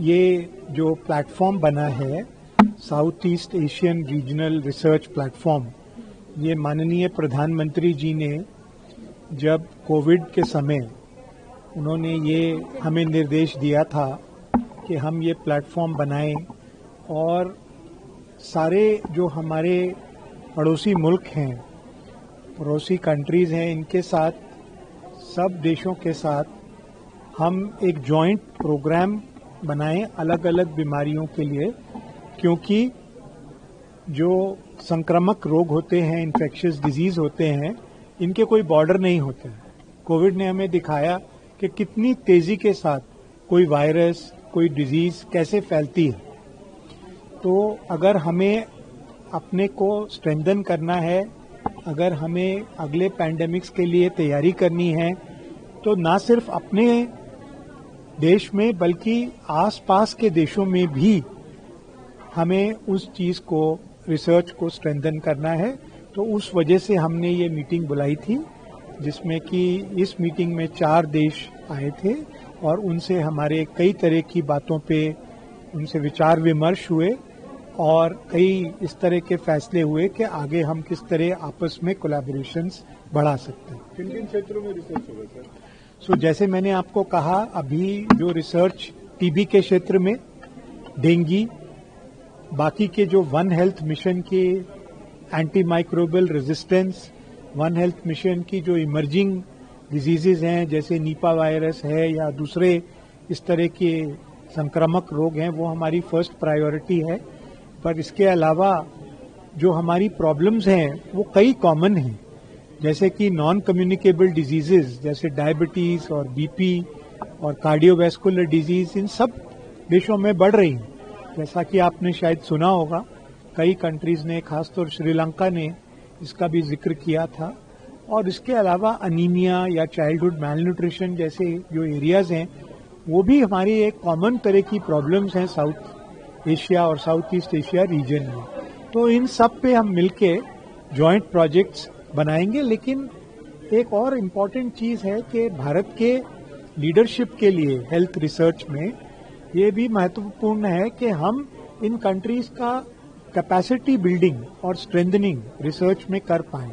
ये जो प्लेटफॉर्म बना है south east Asian regional research platform, ये माननीय प्रधानमंत्री जी ने जब कोविड के समय उन्होंने ये हमें निर्देश दिया था कि हम ये प्लेटफॉर्म बनाएं और सारे जो हमारे पड़ोसी मुल्क हैं, पड़ोसी कंट्रीज हैं, इनके साथ, सब देशों के साथ हम एक जॉइंट प्रोग्राम बनाएं अलग अलग बीमारियों के लिए, क्योंकि जो संक्रामक रोग होते हैं, इन्फेक्शियस डिजीज होते हैं, इनके कोई बॉर्डर नहीं होते हैं। कोविड ने हमें दिखाया कि कितनी तेजी के साथ कोई वायरस, कोई डिजीज कैसे फैलती है। तो अगर हमें अपने को स्ट्रेंथन करना है, अगर हमें अगले पैंडेमिक्स के लिए तैयारी करनी है, तो ना सिर्फ अपने देश में बल्कि आसपास के देशों में भी हमें उस चीज को, रिसर्च को स्ट्रेंथन करना है। तो उस वजह से हमने ये मीटिंग बुलाई थी, जिसमें कि इस मीटिंग में 4 देश आए थे और उनसे हमारे कई तरह की बातों पे उनसे विचार विमर्श हुए और कई इस तरह के फैसले हुए कि आगे हम किस तरह आपस में कोलैबोरेशंस बढ़ा सकते हैं। किन किन क्षेत्रों में रिसर्च होगा सर? सो जैसे मैंने आपको कहा, अभी जो रिसर्च टीबी के क्षेत्र में, डेंगू, बाकी के जो वन हेल्थ मिशन के anti microbial resistance, one health mission की जो इमर्जिंग डिजीजेज हैं जैसे नीपा वायरस है या दूसरे इस तरह के संक्रामक रोग हैं, वो हमारी फर्स्ट प्रायोरिटी है। पर इसके अलावा जो हमारी प्रॉब्लम्स हैं वो कई कॉमन हैं, जैसे कि नॉन कम्युनिकेबल डिजीजेज जैसे डायबिटीज और बीपी और कार्डियोवैस्कुलर डिजीज, इन सब देशों में बढ़ रही हैं। जैसा कि आपने शायद सुना होगा, कई कंट्रीज ने, खासतौर श्रीलंका ने इसका भी जिक्र किया था। और इसके अलावा अनीमिया या चाइल्डहुड मैलन्यूट्रिशन जैसे जो एरियाज हैं, वो भी हमारी एक कॉमन तरह की प्रॉब्लम्स हैं साउथ एशिया और साउथ ईस्ट एशिया रीजन में। तो इन सब पे हम मिलके जॉइंट प्रोजेक्ट्स बनाएंगे। लेकिन एक और इम्पॉर्टेंट चीज है कि भारत के लीडरशिप के लिए हेल्थ रिसर्च में ये भी महत्वपूर्ण है कि हम इन कंट्रीज का कैपेसिटी बिल्डिंग और स्ट्रेंथनिंग रिसर्च में कर पाएं।